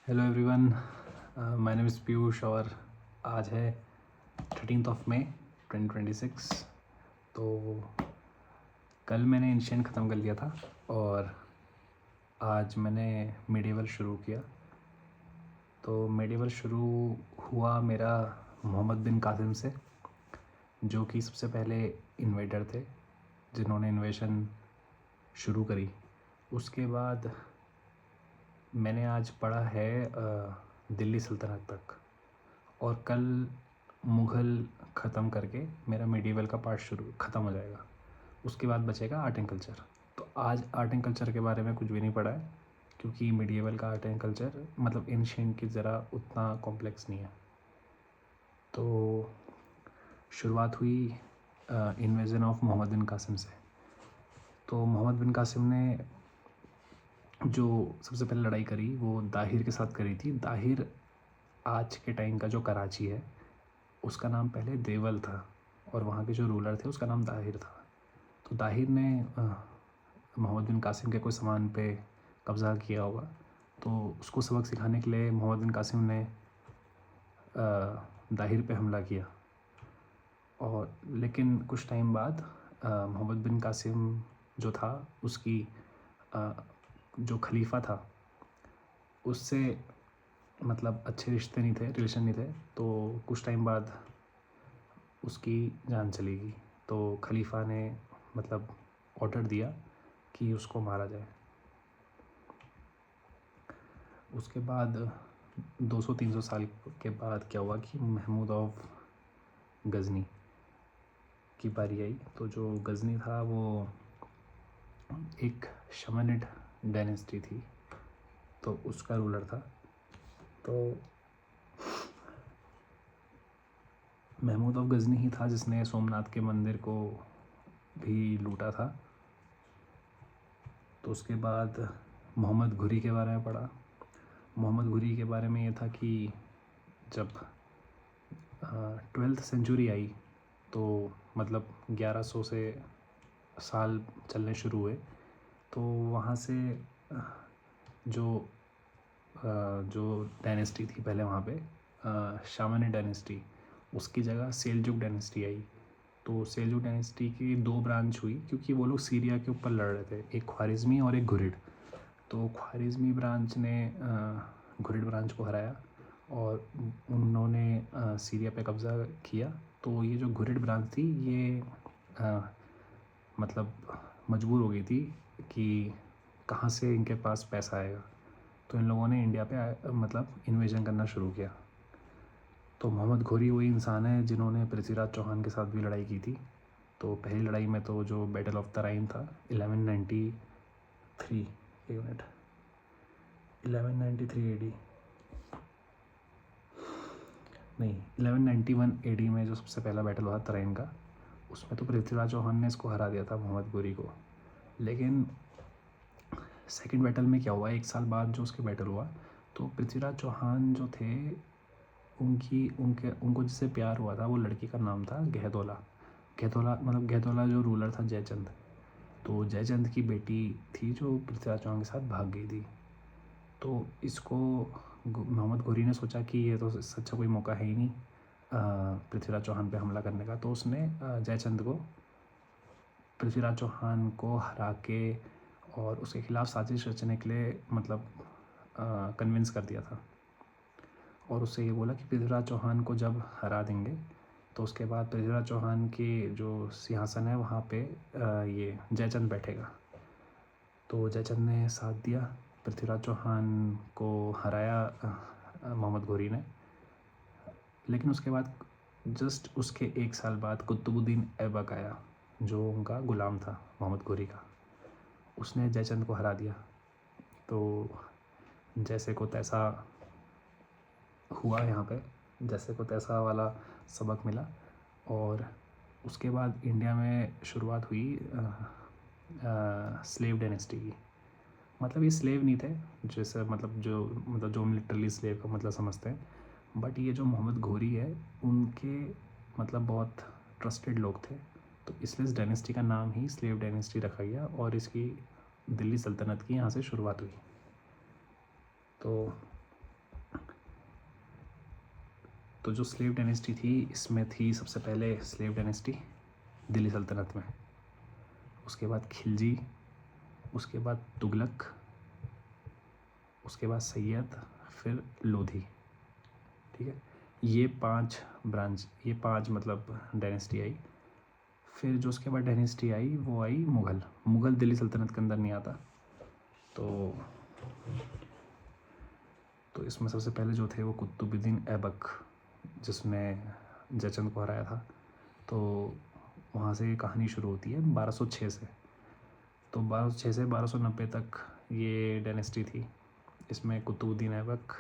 Hello everyone, my name is Piyush और आज है 13 मई 2026। तो कल मैंने एंशिएंट ख़त्म कर लिया था और आज मैंने मेडिवल शुरू किया। तो मेडिवल शुरू हुआ मेरा मोहम्मद बिन कासिम से, जो कि सबसे पहले इन्वेडर थे जिन्होंने इन्वेशन शुरू करी। उसके बाद मैंने आज पढ़ा है दिल्ली सल्तनत तक, और कल मुग़ल ख़त्म करके मेरा मेडिवल का पार्ट शुरू ख़त्म हो जाएगा। उसके बाद बचेगा आर्ट एंड कल्चर। तो आज आर्ट एंड कल्चर के बारे में कुछ भी नहीं पढ़ा है, क्योंकि मेडिवल का आर्ट एंड कल्चर मतलब एंशिएंट की ज़रा उतना कॉम्प्लेक्स नहीं है। तो शुरुआत हुई इन्वेजन ऑफ मोहम्मद बिन कासिम से। तो मोहम्मद बिन कासिम ने जो सबसे पहले लड़ाई करी वो दाहिर के साथ करी थी। दाहिर आज के टाइम का जो कराची है उसका नाम पहले देवल था, और वहाँ के जो रूलर थे उसका नाम दाहिर था। तो दाहिर ने मोहम्मद बिन कासिम के कोई सामान पे कब्ज़ा किया होगा, तो उसको सबक सिखाने के लिए मोहम्मद बिन कासिम ने दाहिर पे हमला किया। और लेकिन कुछ टाइम बाद मोहम्मद बिन कासिम जो था उसकी जो खलीफा था उससे मतलब अच्छे रिश्ते नहीं थे, रिलेशन नहीं थे। तो कुछ टाइम बाद उसकी जान चली गई। तो खलीफा ने मतलब ऑर्डर दिया कि उसको मारा जाए। उसके बाद 200-300 साल के बाद क्या हुआ कि महमूद ऑफ गज़नी की बारी आई। तो जो गज़नी था वो एक शमनिड डायनेस्टी थी, तो उसका रूलर था। तो महमूद ऑफ गज़नी ही था जिसने सोमनाथ के मंदिर को भी लूटा था। तो उसके बाद मोहम्मद घुरी के बारे में पढ़ा। मोहम्मद घुरी के बारे में ये था कि जब 12th सेंचुरी आई तो मतलब 1100 से साल चलने शुरू हुए। तो वहाँ से जो डायनेस्टी थी पहले वहाँ पे शामनी डायनेस्टी, उसकी जगह सेल्जुक डायनेस्टी आई। तो सेल्जुक डायनेस्टी की 2 ब्रांच हुई, क्योंकि वो लोग सीरिया के ऊपर लड़ रहे थे, एक ख्वारिज़मी और एक घुरिड। तो ख्वारिज़मी ब्रांच ने घुरिड ब्रांच को हराया और उन्होंने सीरिया पे कब्ज़ा किया। तो ये जो घुरिड ब्रांच थी ये मतलब मजबूर हो गई थी कि कहाँ से इनके पास पैसा आएगा। तो इन लोगों ने इंडिया पे मतलब इन्वेजन करना शुरू किया। तो मोहम्मद घोरी वही इंसान है जिन्होंने पृथ्वीराज चौहान के साथ भी लड़ाई की थी। तो पहली लड़ाई में तो जो बैटल ऑफ तराइन था 1193, एक मिनट, 1193 AD नहीं, 1191 AD में जो सबसे पहला बैटल हुआ तराइन का, उसमें तो पृथ्वीराज चौहान ने इसको हरा दिया था मोहम्मद घोरी को। लेकिन सेकंड बैटल में क्या हुआ, 1 साल बाद जो उसके बैटल हुआ, तो पृथ्वीराज चौहान जो थे उनको जिससे प्यार हुआ था वो लड़की का नाम था गहदोला। गहदोला मतलब गहदोला जो रूलर था जयचंद। तो जयचंद की बेटी थी जो पृथ्वीराज चौहान के साथ भाग गई थी। तो इसको मोहम्मद घोरी ने सोचा कि ये तो सच्चा कोई मौका है ही नहीं पृथ्वीराज चौहान पे हमला करने का। तो उसने जयचंद को पृथ्वीराज चौहान को हरा के और उसके खिलाफ़ साजिश रचने के लिए मतलब कन्विंस कर दिया था। और उससे ये बोला कि पृथ्वीराज चौहान को जब हरा देंगे तो उसके बाद पृथ्वीराज चौहान के जो सिंहासन है वहाँ पे ये जयचंद बैठेगा। तो जयचंद ने साथ दिया, पृथ्वीराज चौहान को हराया मोहम्मद घोरी ने। लेकिन उसके बाद जस्ट उसके 1 साल बाद कुतुबुद्दीन ऐबक आया, जो उनका ग़ुलाम था मोहम्मद घोरी का। उसने जयचंद को हरा दिया। तो जैसे को तैसा हुआ यहाँ पे, जैसे को तैसा वाला सबक मिला। और उसके बाद इंडिया में शुरुआत हुई स्लेव डायनेस्टी की। मतलब ये स्लेव नहीं थे, जैसे मतलब जो हम लिटरली स्लेव का मतलब समझते हैं, बट ये जो मोहम्मद घोरी है उनके मतलब बहुत ट्रस्टेड लोग थे। तो इसलिए इस डायनेस्टी का नाम ही स्लेव डायनेस्टी रखा गया और इसकी दिल्ली सल्तनत की यहाँ से शुरुआत हुई। तो तो जो स्लेव डायनेस्टी थी, इसमें थी सबसे पहले स्लेव डायनेस्टी दिल्ली सल्तनत में, उसके बाद खिलजी, उसके बाद तुगलक, उसके बाद सैयद, फिर लोधी। ठीक है, ये 5 ब्रांच, ये 5 मतलब डायनेस्टी आई। फिर जो उसके बाद डायनेस्टी आई वो आई मुग़ल। मुग़ल दिल्ली सल्तनत के अंदर नहीं आता। तो इसमें सबसे पहले जो थे वो कुतुबुद्दीन ऐबक, जिसने जयचंद को हराया था। तो वहाँ से कहानी शुरू होती है 1206 से। तो 1206 से 1290 तक ये डायनेस्टी थी। इसमें कुतुबुद्दीन ऐबक,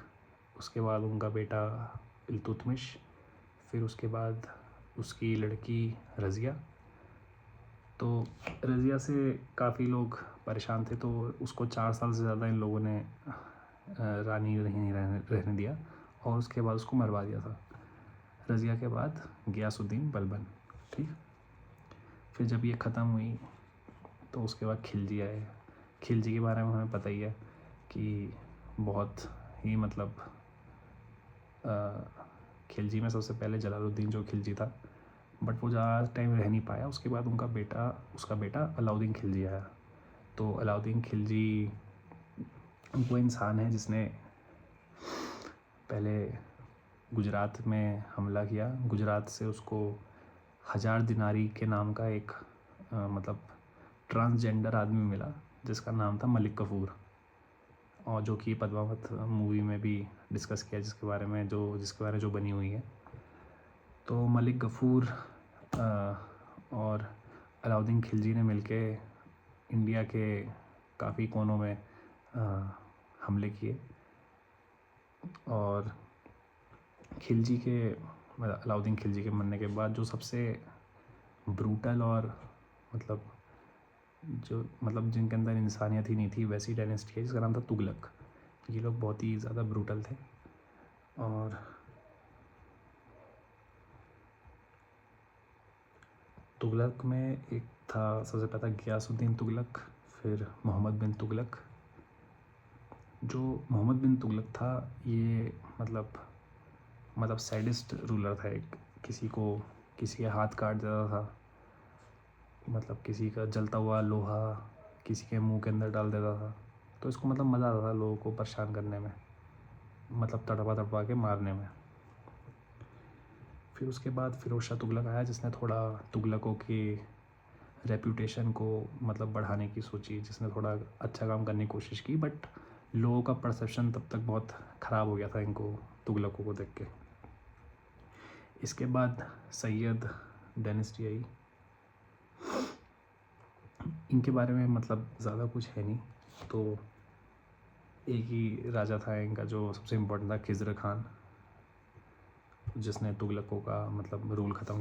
उसके बाद उनका बेटा इल्तुतमिश, फिर उसके बाद उसकी लड़की रज़िया। तो रज़िया से काफ़ी लोग परेशान थे, तो उसको 4 साल से ज़्यादा इन लोगों ने रानी नहीं रहने दिया और उसके बाद उसको मरवा दिया था। रज़िया के बाद गियासुद्दीन बलबन। ठीक, फिर जब ये ख़त्म हुई तो उसके बाद खिलजी आए। खिलजी के बारे में हमें पता ही है कि बहुत ही मतलब खिलजी में सबसे पहले जलालुद्दीन जो खिलजी था, बट वो ज़्यादा टाइम रह नहीं पाया। उसके बाद उसका बेटा अलाउद्दीन खिलजी आया। तो अलाउद्दीन खिलजी वो इंसान है जिसने पहले गुजरात में हमला किया। गुजरात से उसको 1000 दिनारी के नाम का एक मतलब ट्रांसजेंडर आदमी मिला, जिसका नाम था मलिक कफूर, और जो कि पद्मावत मूवी में भी डिस्कस किया, जिसके बारे में जो बनी हुई है। तो मलिक गफूर और अलाउद्दीन खिलजी ने मिलके इंडिया के काफ़ी कोनों में हमले किए। और अलाउद्दीन खिलजी के मरने के बाद जो सबसे ब्रूटल और जिनके अंदर इंसानियत ही नहीं थी, वैसी डायनेस्टी है जिसका नाम था तुगलक। ये लोग बहुत ही ज़्यादा ब्रूटल थे। और तुगलक में एक था सबसे पहला गियासुद्दीन तुगलक, फिर मोहम्मद बिन तुगलक। जो मोहम्मद बिन तुगलक था, ये मतलब सैडिस्ट रूलर था। एक किसी का हाथ काट देता था, मतलब किसी का जलता हुआ लोहा किसी के मुंह के अंदर डाल देता था। तो इसको मतलब मज़ा आता था लोगों को परेशान करने में, मतलब तड़पा के मारने में। फिर उसके बाद फिरोज शाह तुगलक आया, जिसने थोड़ा तुगलकों की रेप्यूटेशन को मतलब बढ़ाने की सोची, जिसने थोड़ा अच्छा काम करने की कोशिश की। बट लोगों का परसेप्शन तब तक बहुत ख़राब हो गया था इनको, तुगलकों को देख के। इसके बाद सैयद डायनेस्टी आई। इनके बारे में मतलब ज़्यादा कुछ है नहीं। तो एक ही राजा था इनका जो सबसे इम्पोर्टेंट था, खिज़र खान, जिसने तुगलकों का मतलब रूल ख़त्म